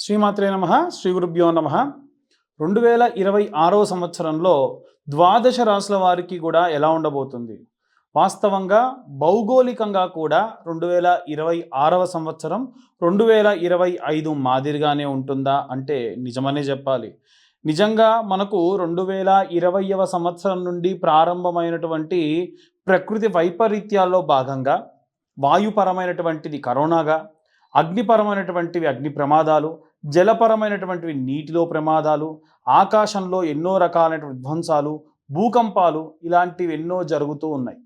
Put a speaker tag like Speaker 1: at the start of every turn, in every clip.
Speaker 1: శ్రీమాత్రే నమః. శ్రీ గురుభ్యో నమః. 2026వ సంవత్సరంలో ద్వాదశ రాశుల వారికి కూడా ఎలా ఉండబోతుంది? వాస్తవంగా భౌగోళికంగా కూడా 2026వ సంవత్సరం 2025 మాదిరిగానే ఉంటుందా అంటే నిజమనే చెప్పాలి. నిజంగా మనకు 2020వ సంవత్సరం నుండి ప్రారంభమైనటువంటి ప్రకృతి వైపరీత్యాల్లో భాగంగా వాయుపరమైనటువంటిది కరోనాగా, అగ్నిపరమైనటువంటివి అగ్ని ప్రమాదాలు, జలపరమైనటువంటివి నీటిలో ప్రమాదాలు, ఆకాశంలో ఎన్నో రకాలైన విధ్వంసాలు, భూకంపాలు ఇలాంటివి ఎన్నో జరుగుతూ ఉన్నాయి.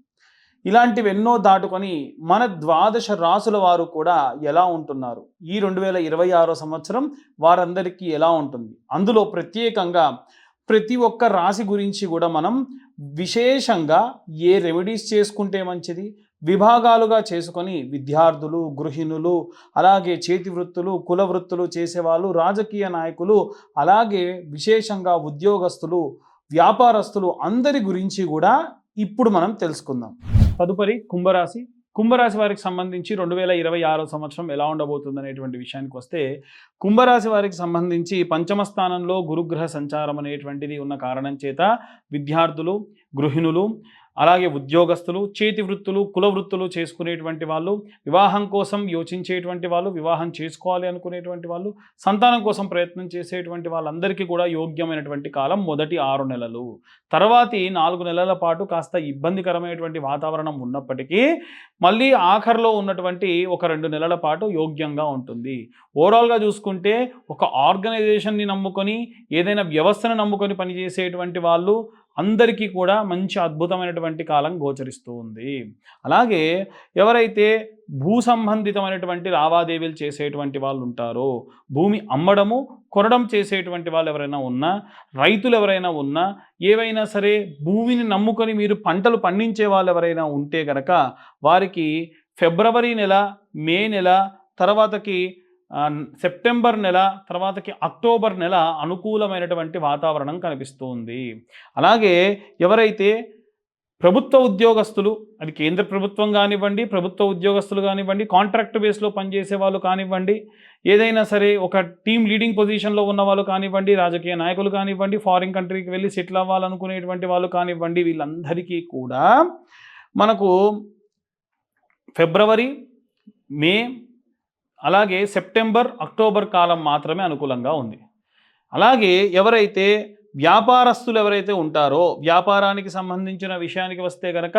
Speaker 1: ఇలాంటివెన్నో దాటుకొని మన ద్వాదశ రాసుల వారు కూడా ఎలా ఉంటున్నారు? ఈ 2026 సంవత్సరం వారందరికీ ఎలా ఉంటుంది? అందులో ప్రత్యేకంగా ప్రతి ఒక్క రాశి గురించి కూడా మనం విశేషంగా ఏ రెమెడీస్ చేసుకుంటే మంచిది, విభాగాలుగా చేసుకొని విద్యార్థులు, గృహిణులు, అలాగే చేతి వృత్తులు, కుల వృత్తులు చేసేవాళ్ళు, రాజకీయ నాయకులు, అలాగే విశేషంగా ఉద్యోగస్తులు, వ్యాపారస్తులు అందరి గురించి కూడా ఇప్పుడు మనం తెలుసుకుందాం. తదుపరి కుంభరాశి. కుంభరాశి వారికి సంబంధించి 2026 సంవత్సరం ఎలా ఉండబోతుంది అనేటువంటి విషయానికి వస్తే, కుంభరాశి వారికి సంబంధించి పంచమ స్థానంలో గురుగ్రహ సంచారం అనేటువంటిది ఉన్న కారణం చేత విద్యార్థులు, గృహిణులు, అలాగే ఉద్యోగస్తులు, చేతి వృత్తులు, కుల వృత్తులు చేసుకునేటువంటి వాళ్ళు, వివాహం కోసం యోచించేటువంటి వాళ్ళు, వివాహం చేసుకోవాలి అనుకునేటువంటి వాళ్ళు, సంతానం కోసం ప్రయత్నం చేసేటువంటి వాళ్ళందరికీ కూడా యోగ్యమైనటువంటి కాలం మొదటి 6 నెలలు. తర్వాతి 4 నెలల పాటు కాస్త ఇబ్బందికరమైనటువంటి వాతావరణం ఉన్నప్పటికీ మళ్ళీ ఆఖరిలో ఉన్నటువంటి ఒక 2 నెలల పాటు యోగ్యంగా ఉంటుంది. ఓవరాల్గా చూసుకుంటే ఒక ఆర్గనైజేషన్ని నమ్ముకొని, ఏదైనా వ్యవస్థను నమ్ముకొని పనిచేసేటువంటి వాళ్ళు అందరికీ కూడా మంచి అద్భుతమైనటువంటి కాలం గోచరిస్తూ ఉంది. అలాగే ఎవరైతే భూ సంబంధితమైనటువంటి లావాదేవీలు చేసేటువంటి వాళ్ళు ఉంటారో, భూమి అమ్మడము, కొనడం చేసేటువంటి వాళ్ళు ఎవరైనా ఉన్నా, రైతులు ఎవరైనా ఉన్నా, ఏవైనా సరే భూమిని నమ్ముకొని మీరు పంటలు పండించే వాళ్ళు ఎవరైనా ఉంటే కనుక వారికి ఫిబ్రవరి నెల, మే నెల, తర్వాతకి సెప్టెంబర్ నెల, తర్వాతకి అక్టోబర్ నెల అనుకూలమైనటువంటి వాతావరణం కనిపిస్తూ ఉంది. అలాగే ఎవరైతే ప్రభుత్వ ఉద్యోగస్తులు, అది కేంద్ర ప్రభుత్వం కానివ్వండి, ప్రభుత్వ ఉద్యోగస్తులు కానివ్వండి, కాంట్రాక్ట్ బేస్లో పనిచేసే వాళ్ళు కానివ్వండి, ఏదైనా సరే ఒక టీమ్ లీడింగ్ పొజిషన్లో ఉన్న వాళ్ళు కానివ్వండి, రాజకీయ నాయకులు కానివ్వండి, ఫారిన్ కంట్రీకి వెళ్ళి సెటిల్ అవ్వాలనుకునేటువంటి వాళ్ళు కానివ్వండి, వీళ్ళందరికీ కూడా మనకు ఫిబ్రవరి, మే, అలాగే సెప్టెంబర్, అక్టోబర్ కాలం మాత్రమే అనుకూలంగా ఉంది. అలాగే ఎవరైతే వ్యాపారస్తులు ఎవరైతే ఉంటారో, వ్యాపారానికి సంబంధించిన విషయానికి వస్తే కనుక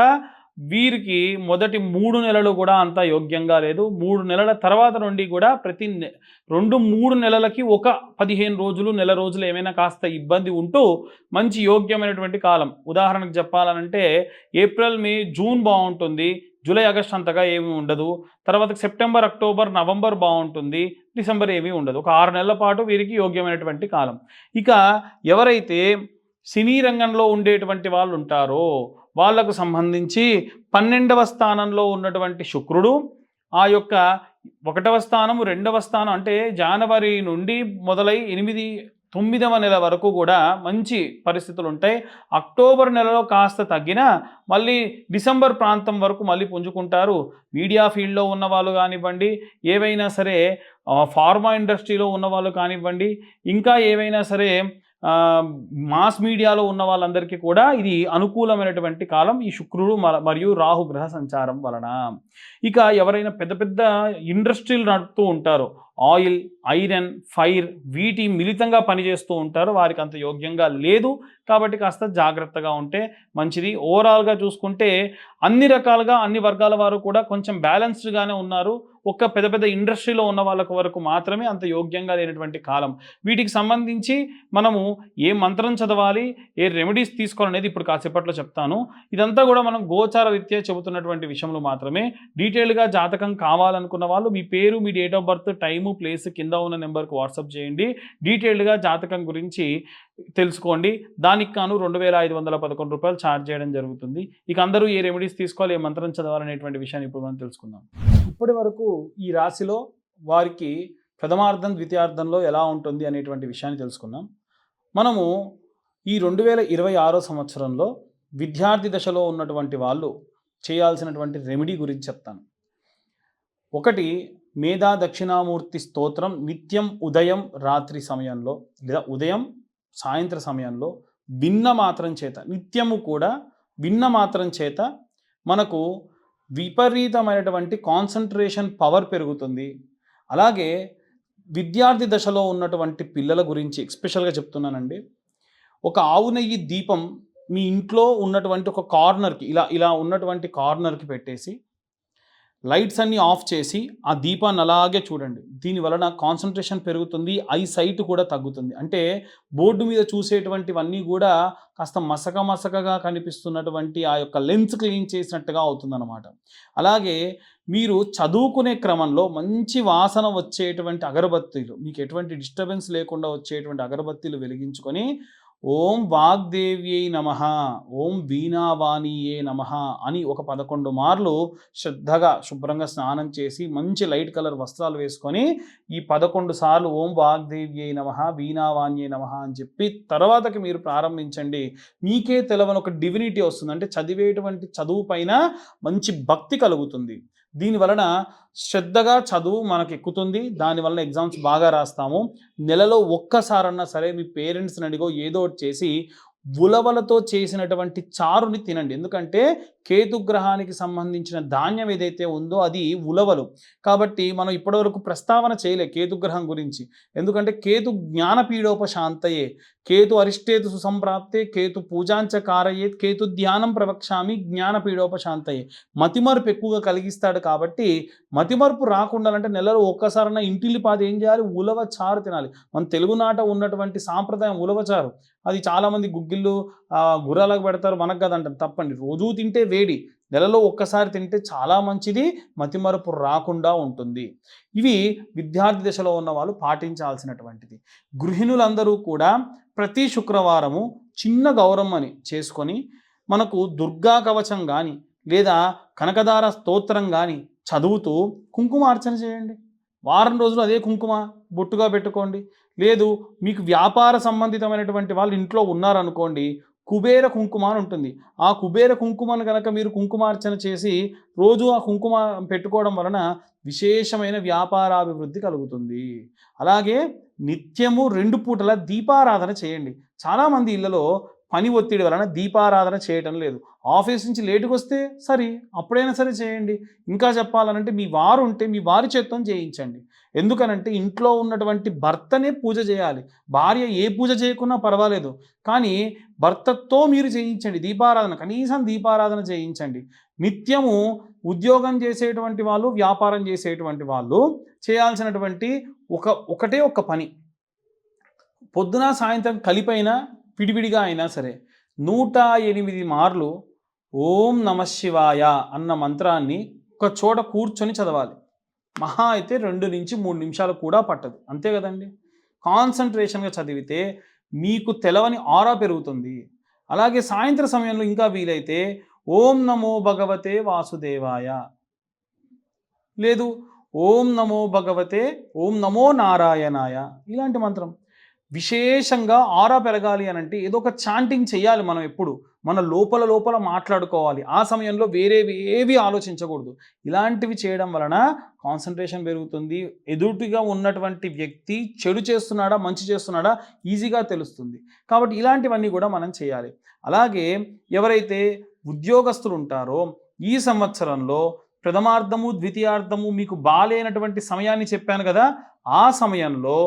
Speaker 1: వీరికి మొదటి 3 నెలలు కూడా అంత యోగ్యంగా లేదు. 3 నెలల తర్వాత నుండి కూడా ప్రతి 2-3 నెలలకి ఒక 15 రోజులు, నెల రోజులు ఏమైనా కాస్త ఇబ్బంది ఉంటూ మంచి యోగ్యమైనటువంటి కాలం. ఉదాహరణకు చెప్పాలనంటే ఏప్రిల్, మే, జూన్ బాగుంటుంది. జూలై, ఆగస్ట్ అంతగా ఏమీ ఉండదు. తర్వాత సెప్టెంబర్, అక్టోబర్, నవంబర్ బాగుంటుంది. డిసెంబర్ ఏమీ ఉండదు. ఒక 6 నెలల పాటు వీరికి యోగ్యమైనటువంటి కాలం. ఇక ఎవరైతే సినీ రంగంలో ఉండేటువంటి వాళ్ళు ఉంటారో వాళ్లకు సంబంధించి 12వ స్థానంలో ఉన్నటువంటి శుక్రుడు, ఆ యొక్క 1వ స్థానం, 2వ స్థానం అంటే జనవరి నుండి మొదలై 9వ నెల వరకు కూడా మంచి పరిస్థితులు ఉంటాయి. అక్టోబర్ నెలలో కాస్త తగ్గినా మళ్ళీ డిసెంబర్ ప్రాంతం వరకు మళ్ళీ పుంజుకుంటారు. మీడియా ఫీల్డ్లో ఉన్న వాళ్ళు కానివ్వండి, ఏవైనా సరే ఫార్మా ఇండస్ట్రీలో ఉన్న వాళ్ళు కానివ్వండి, ఇంకా ఏవైనా సరే మాస్ మీడియాలో ఉన్న వాళ్ళందరికీ కూడా ఇది అనుకూలమైనటువంటి కాలం ఈ శుక్రుడు మరియు రాహు గ్రహ సంచారం వలన. ఇక ఎవరైనా పెద్ద పెద్ద ఇండస్ట్రీలు నడుపుతూ ఉంటారో, ఆయిల్, ఐరన్, ఫైర్ వీటి మిళితంగా పనిచేస్తూ ఉంటారు, వారికి అంత యోగ్యంగా లేదు. కాబట్టి కాస్త జాగ్రత్తగా ఉంటే మంచిది. ఓవరాల్గా చూసుకుంటే అన్ని రకాలుగా అన్ని వర్గాల వారు కూడా కొంచెం బ్యాలెన్స్డ్గానే ఉన్నారు. ఒక్క పెద్ద పెద్ద ఇండస్ట్రీలో ఉన్న వాళ్ళకు వరకు మాత్రమే అంత యోగ్యంగా లేనటువంటి కాలం. వీటికి సంబంధించి మనము ఏ మంత్రం చదవాలి, ఏ రెమెడీస్ తీసుకోవాలనేది ఇప్పుడు కాసేపట్లో చెప్తాను. ఇదంతా కూడా మనం గోచార రీత్యా చెబుతున్నటువంటి విషయంలో మాత్రమే. డీటెయిల్గా జాతకం కావాలనుకున్న వాళ్ళు మీ పేరు, మీ date of birth, time, place కింద ఉన్న నెంబర్కి వాట్సాప్ చేయండి. డీటెయిల్డ్గా జాతకం గురించి తెలుసుకోండి. దానికి కాను 2511 రూపాయలు ఛార్జ్ చేయడం జరుగుతుంది. ఇక అందరూ ఏ రెమెడీస్ తీసుకోవాలి, ఏ మంత్రం చదవాలనేటువంటి విషయాన్ని ఇప్పుడు మనం తెలుసుకుందాం. ఇప్పటి వరకు ఈ రాశిలో వారికి ప్రథమార్థం, ద్వితీయార్థంలో ఎలా ఉంటుంది అనేటువంటి విషయాన్ని తెలుసుకుందాం. మనము ఈ 2026 సంవత్సరంలో విద్యార్థి దశలో ఉన్నటువంటి వాళ్ళు చేయాల్సినటువంటి రెమెడీ గురించి చెప్తాను. ఒకటి, మేధా దక్షిణామూర్తి స్తోత్రం నిత్యం ఉదయం రాత్రి సమయంలో లేదా ఉదయం సాయంత్ర సమయంలో విన్న మాత్రం చేత నిత్యము కూడా విన్న మాత్రం చేత మనకు విపరీతమైనటువంటి కాన్సంట్రేషన్ పవర్ పెరుగుతుంది. అలాగే విద్యార్థి దశలో ఉన్నటువంటి పిల్లల గురించి ఎస్పెషల్గా చెప్తున్నానండి. ఒక ఆవు నెయ్యి దీపం మీ ఇంట్లో ఉన్నటువంటి ఒక కార్నర్కి ఇలా ఇలా ఉన్నటువంటి కార్నర్కి పెట్టేసి లైట్స్ అన్నీ ఆఫ్ చేసి ఆ దీపాన్ని అలాగే చూడండి. దీని వలన కాన్సంట్రేషన్ పెరుగుతుంది, ఐ సైట్ కూడా తగ్గుతుంది. అంటే బోర్డు మీద చూసేటువంటివన్నీ కూడా కాస్త మసకగా కనిపిస్తున్నటువంటి ఆ యొక్క లెన్స్ క్లీన్ చేసినట్టుగా అవుతుందన్నమాట. అలాగే మీరు చదువుకునే క్రమంలో మంచి వాసన వచ్చేటువంటి అగరబత్తీలు, మీకు ఎటువంటి డిస్టర్బెన్స్ లేకుండా వచ్చేటువంటి అగరబత్తీలు వెలిగించుకొని ఓం వాగ్దేవ్యై నమః, ఓం వీణావాణియే నమః అని ఒక 11 మార్లు శ్రద్ధగా శుభ్రంగా స్నానం చేసి మంచి లైట్ కలర్ వస్త్రాలు వేసుకొని ఈ 11 సార్లు ఓం వాగ్దేవ్యై నమః, వీణావాణ్యే నమః అని చెప్పి తర్వాతకి మీరు ప్రారంభించండి. మీకే తెలవని ఒక డివినిటీ వస్తుంది. అంటే చదివేటువంటి చదువు పైన మంచి భక్తి కలుగుతుంది. దీనివలన శ్రద్ధగా చదువు మనకు ఎక్కుతుంది. దానివలన ఎగ్జామ్స్ బాగా రాస్తాము. నెలలో ఒక్కసారన్నా సరే మీ పేరెంట్స్ని అడిగో ఏదో ఒకటి చేసి ఉలవలతో చేసినటువంటి చారుని తినండి. ఎందుకంటే కేతుగ్రహానికి సంబంధించిన ధాన్యం ఏదైతే ఉందో అది ఉలవలు. కాబట్టి మనం ఇప్పటివరకు ప్రస్తావన చేయలే కేతుగ్రహం గురించి. ఎందుకంటే కేతు జ్ఞానపీడోపశాంతయే, కేతు అరిష్టేతు సుసంప్రాప్తే, కేతు పూజాంచ కారయేత్, కేతు ధ్యానం ప్రవక్ష్యామి జ్ఞానపీడోపశాంతయే. మతిమరుపు ఎక్కువగా కలిగిస్తాడు. కాబట్టి మతిమరుపు రాకుండా అంటే నెలలో ఒక్కసారన్నా ఇంటిల్లిపాది ఏం చేయాలి? ఉలవ చారు తినాలి. మన తెలుగునాట ఉన్నటువంటి సాంప్రదాయం ఉలవచారు. అది చాలామంది గుగ్గిళ్ళు గుర్రాలకు పెడతారు, మనకు కదంటారు. తప్పండి. రోజూ తింటే వేడి, నెలలో ఒక్కసారి తింటే చాలా మంచిది, మతిమరుపు రాకుండా ఉంటుంది. ఇవి విద్యార్థి దశలో ఉన్న వాళ్ళు పాటించాల్సినటువంటిది. గృహిణులందరూ కూడా ప్రతి శుక్రవారము చిన్న గౌరమ్మని చేసుకొని మనకు దుర్గా కవచం కానీ లేదా కనకదార స్తోత్రం కానీ చదువుతూ కుంకుమార్చన చేయండి. వారం రోజులు అదే కుంకుమ బొట్టుగా పెట్టుకోండి. లేదు మీకు వ్యాపార సంబంధితమైనటువంటి వాళ్ళు ఇంట్లో ఉన్నారనుకోండి, కుబేర కుంకుమ అని ఉంటుంది. ఆ కుబేర కుంకుమను కనుక మీరు కుంకుమార్చన చేసి రోజు ఆ కుంకుమ పెట్టుకోవడం వలన విశేషమైన వ్యాపారాభివృద్ధి కలుగుతుంది. అలాగే నిత్యము 2 పూటల దీపారాధన చేయండి. చాలామంది ఇళ్లలో పని ఒత్తిడి వలన దీపారాధన చేయటం లేదు. ఆఫీస్ నుంచి లేటుగా వస్తే సరే అప్పుడైనా సరే చేయండి. ఇంకా చెప్పాలనంటే మీ వారు ఉంటే మీ వారి చేత్తో చేయించండి. ఎందుకనంటే ఇంట్లో ఉన్నటువంటి భర్తనే పూజ చేయాలి. భార్య ఏ పూజ చేయకున్నా పర్వాలేదు, కానీ భర్తతో మీరు చేయించండి దీపారాధన. కనీసం దీపారాధన చేయించండి. నిత్యము ఉద్యోగం చేసేటువంటి వాళ్ళు, వ్యాపారం చేసేటువంటి వాళ్ళు చేయాల్సినటువంటి ఒకటే ఒక పని, పొద్దున సాయంత్రం కలిపైనా విడివిడిగా అయినా సరే 108 మార్లు ఓం నమఃశివాయ అన్న మంత్రాన్ని ఒక చోట కూర్చొని చదవాలి. మహా అయితే 2 నుంచి 3 నిమిషాలు కూడా పట్టదు. అంతే కదండి. కాన్సన్ట్రేషన్గా చదివితే మీకు తెలవని ఆరా పెరుగుతుంది. అలాగే సాయంత్రం సమయంలో ఇంకా వీలైతే ఓం నమో భగవతే వాసుదేవాయ, లేదు ఓం నమో నారాయణాయ, ఇలాంటి మంత్రం విశేషంగా ఆరా పెరగాలి అనంటే ఏదో ఒక చాంటింగ్ చేయాలి. మనం ఎప్పుడు మన లోపల మాట్లాడుకోవాలి. ఆ సమయంలో వేరేవి ఏవి ఆలోచించకూడదు. ఇలాంటివి చేయడం వలన కాన్సన్ట్రేషన్ పెరుగుతుంది. ఎదుటిగా ఉన్నటువంటి వ్యక్తి చెడు చేస్తున్నాడా మంచి చేస్తున్నాడా ఈజీగా తెలుస్తుంది. కాబట్టి ఇలాంటివన్నీ కూడా మనం చేయాలి. అలాగే ఎవరైతే ఉద్యోగస్తులు ఉంటారో ఈ సంవత్సరంలో ప్రథమార్థము ద్వితీయార్థము మీకు బాలేనటువంటి సమయాన్ని చెప్పాను కదా, ఆ సమయంలో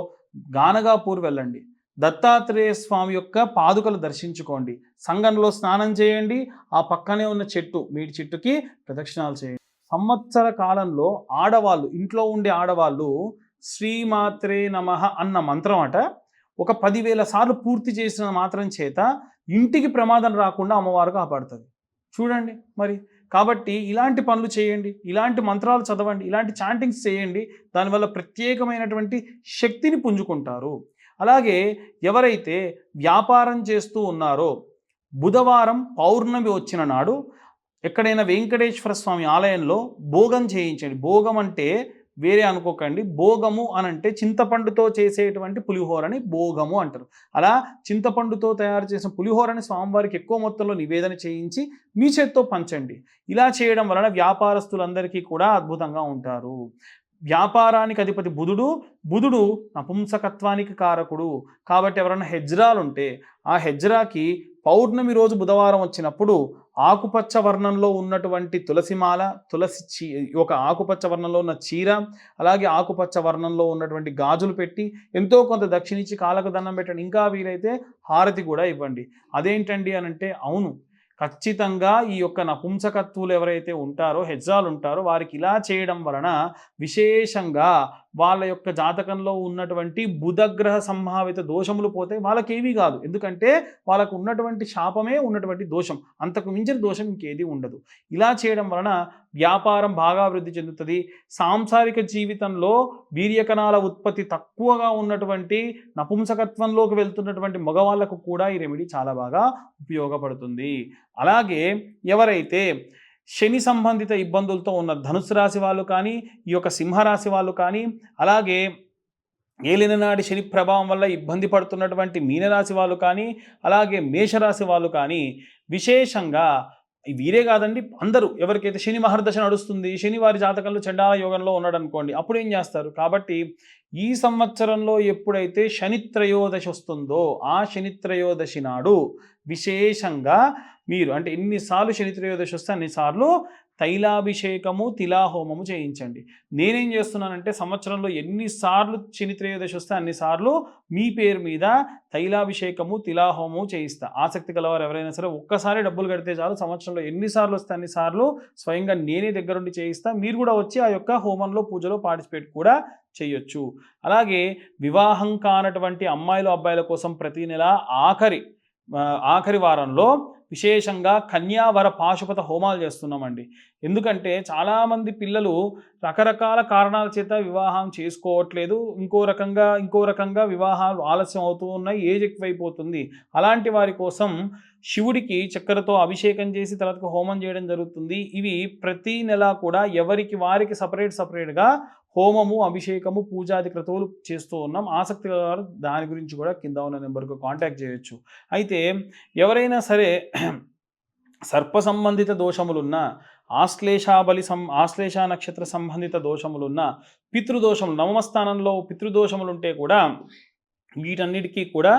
Speaker 1: గానగాపూర్ వెళ్ళండి. దత్తాత్రేయ స్వామి యొక్క పాదుకలు దర్శించుకోండి. సంగంలో స్నానం చేయండి. ఆ పక్కనే ఉన్న చెట్టు మీడి చెట్టుకి ప్రదక్షిణాలు చేయండి. సంవత్సర కాలంలో ఆడవాళ్ళు, ఇంట్లో ఉండే ఆడవాళ్ళు శ్రీమాత్రే నమః అన్న మంత్రం అట ఒక 10,000 సార్లు పూర్తి చేసిన మాత్రం చేత ఇంటికి ప్రమాదం రాకుండా అమ్మవారు కాపాడుతుంది. చూడండి మరి. కాబట్టి ఇలాంటి పనులు చేయండి, ఇలాంటి మంత్రాలు చదవండి, ఇలాంటి చాంటింగ్స్ చేయండి. దానివల్ల ప్రత్యేకమైనటువంటి శక్తిని పుంజుకుంటారు. అలాగే ఎవరైతే వ్యాపారం చేస్తూ ఉన్నారో బుధవారం పౌర్ణమి వచ్చిన నాడు ఎక్కడైనా వెంకటేశ్వర స్వామి ఆలయంలో భోగం చేయించండి. భోగం అంటే వేరే అనుకోకండి. భోగము అనంటే చింతపండుతో చేసేటువంటి పులిహోరని భోగము అంటారు. అలా చింతపండుతో తయారు చేసిన పులిహోరని స్వామివారికి ఎక్కువ మొత్తంలో నివేదన చేయించి మీ చేత్తో పంచండి. ఇలా చేయడం వలన వ్యాపారస్తులందరికీ కూడా అద్భుతంగా ఉంటారు. వ్యాపారానికి అధిపతి బుధుడు. బుధుడు నపుంసకత్వానికి కారకుడు. కాబట్టి ఎవరైనా హెజ్రాలు ఉంటే ఆ హెజ్రాకి పౌర్ణమి రోజు బుధవారం వచ్చినప్పుడు ఆకుపచ్చ వర్ణంలో ఉన్నటువంటి తులసిమాల, ఒక ఆకుపచ్చ వర్ణంలో ఉన్న చీర, అలాగే ఆకుపచ్చ వర్ణంలో ఉన్నటువంటి గాజులు పెట్టి ఎంతో కొంత దక్షిణించి కాళ్ళకు దండం పెట్టండి. ఇంకా వీలైతే హారతి కూడా ఇవ్వండి. అదేంటండి అని అంటే, అవును, ఖచ్చితంగా ఈ యొక్క నపుంసకత్వులు ఎవరైతే ఉంటారో, హెజ్రాలు ఉంటారో, వారికి ఇలా చేయడం వలన విశేషంగా వాళ్ళ యొక్క జాతకంలో ఉన్నటువంటి బుధగ్రహ సంభావిత దోషములు పోతాయి. వాళ్ళకేమీ కాదు, ఎందుకంటే వాళ్ళకు ఉన్నటువంటి శాపమే ఉన్నటువంటి దోషం, అంతకు మించిన దోషం ఇంకేది ఉండదు. ఇలా చేయడం వలన వ్యాపారం బాగా అభివృద్ధి చెందుతుంది. సాంసారిక జీవితంలో వీర్యకణాల ఉత్పత్తి తక్కువగా ఉన్నటువంటి నపుంసకత్వంలోకి వెళ్తున్నటువంటి మగవాళ్ళకు కూడా ఈ రెమెడీ చాలా బాగా ఉపయోగపడుతుంది. అలాగే ఎవరైతే శని సంబంధిత ఇబ్బందులతో ఉన్న ధనుసు రాశి వాళ్ళు కానీ, ఈ యొక్క సింహరాశి వాళ్ళు కానీ, అలాగే ఏలిననాటి శని ప్రభావం వల్ల ఇబ్బంది పడుతున్నటువంటి మీనరాశి వాళ్ళు కానీ, అలాగే మేషరాశి వాళ్ళు కానీ, విశేషంగా వీరే కాదండి, అందరూ ఎవరికైతే శని మహర్దశ నడుస్తుంది, శని వారి జాతకంలో చండాల యోగంలో ఉన్నాడు అనుకోండి, అప్పుడు ఏం చేస్తారు? కాబట్టి ఈ సంవత్సరంలో ఎప్పుడైతే శని త్రయోదశి వస్తుందో ఆ శని త్రయోదశి నాడు విశేషంగా మీరు అంటే ఎన్నిసార్లు శని త్రయోదశి వస్తే అన్నిసార్లు తైలాభిషేకము, తిలాహోమము చేయించండి. నేనేం చేస్తున్నానంటే, సంవత్సరంలో ఎన్నిసార్లు శని త్రయోదశి వస్తే అన్నిసార్లు మీ పేరు మీద తైలాభిషేకము, తిలాహోమము చేయిస్తా. ఆసక్తి గలవారు ఎవరైనా సరే ఒక్కసారి డబ్బులు కడితే చాలు, సంవత్సరంలో ఎన్నిసార్లు వస్తే అన్నిసార్లు స్వయంగా నేనే దగ్గరుండి చేయిస్తా. మీరు కూడా వచ్చి ఆ యొక్క హోమంలో, పూజలో పార్టిసిపేట్ కూడా చేయొచ్చు. అలాగే వివాహం కానటువంటి అమ్మాయిలు, అబ్బాయిల కోసం ప్రతి నెల ఆఖరి వారంలో విశేషంగా కన్యావర పాశుపత హోమాలు చేస్తున్నామండి. ఎందుకంటే చాలామంది పిల్లలు రకరకాల కారణాల చేత వివాహం చేసుకోవట్లేదు, ఇంకో రకంగా వివాహాలు ఆలస్యం అవుతూ ఉన్నాయి, ఏజ్ ఎక్కువైపోతుంది. అలాంటి వారి కోసం శివుడికి చక్కెరతో అభిషేకం చేసి తర్వాత హోమం చేయడం జరుగుతుంది. ఇవి ప్రతి నెల కూడా ఎవరికి వారికి సపరేట్గా హోమము, అభిషేకము, పూజాది క్రతువులు చేస్తూ ఉన్నాం. ఆసక్తి గలవారు దాని గురించి కూడా కింద ఉన్న నెంబర్కు కాంటాక్ట్ చేయొచ్చు. అయితే ఎవరైనా సరే సర్ప సంబంధిత దోషములున్న, ఆశ్లేష నక్షత్ర సంబంధిత దోషములున్న, పితృదోషములు, నవమ స్థానంలో పితృదోషములుంటే కూడా వీటన్నిటికీ కూడా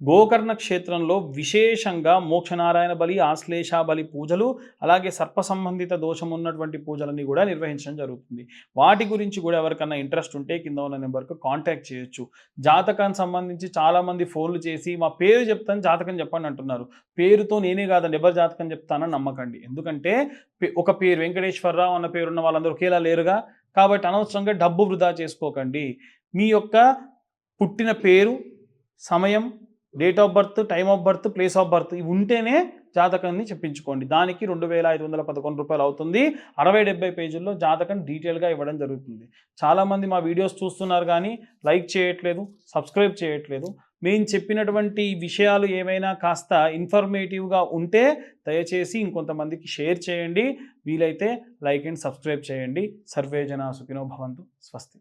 Speaker 1: గోకర్ణ క్షేత్రంలో విశేషంగా మోక్షనారాయణ బలి, ఆశ్లేష బలి పూజలు, అలాగే సర్ప సంబంధిత దోషం ఉన్నటువంటి పూజలన్నీ కూడా నిర్వహించడం జరుగుతుంది. వాటి గురించి కూడా ఎవరికన్నా ఇంట్రెస్ట్ ఉంటే కింద ఉన్న నెంబర్కు కాంటాక్ట్ చేయొచ్చు. జాతకానికి సంబంధించి చాలామంది ఫోన్లు చేసి మా పేరు చెప్తాను, జాతకం చెప్పండి అంటున్నారు. పేరుతో నేనే కాదండి ఎవరి జాతకం చెప్తానని నమ్మకండి. ఎందుకంటే ఒక పేరు వెంకటేశ్వరరావు అన్న పేరున్న వాళ్ళందరూ ఒకేలా లేరుగా. కాబట్టి అనవసరంగా డబ్బు వృధా చేసుకోకండి. మీ యొక్క పుట్టిన పేరు, సమయం, date of birth, time of birth, place of birth ఇవి ఉంటేనే జాతకాన్ని చెప్పించుకోండి. దానికి 2511 రూపాయలు అవుతుంది. 60-70 పేజీల్లో జాతకం డీటెయిల్గా ఇవ్వడం జరుగుతుంది. చాలామంది మా వీడియోస్ చూస్తున్నారు కానీ లైక్ చేయట్లేదు, సబ్స్క్రైబ్ చేయట్లేదు. మేము చెప్పినటువంటి విషయాలు ఏమైనా కాస్త ఇన్ఫర్మేటివ్గా ఉంటే దయచేసి ఇంకొంతమందికి షేర్ చేయండి. వీలైతే లైక్ అండ్ సబ్స్క్రైబ్ చేయండి. సర్వే జనా సుఖినో భవంతు. స్వస్తి.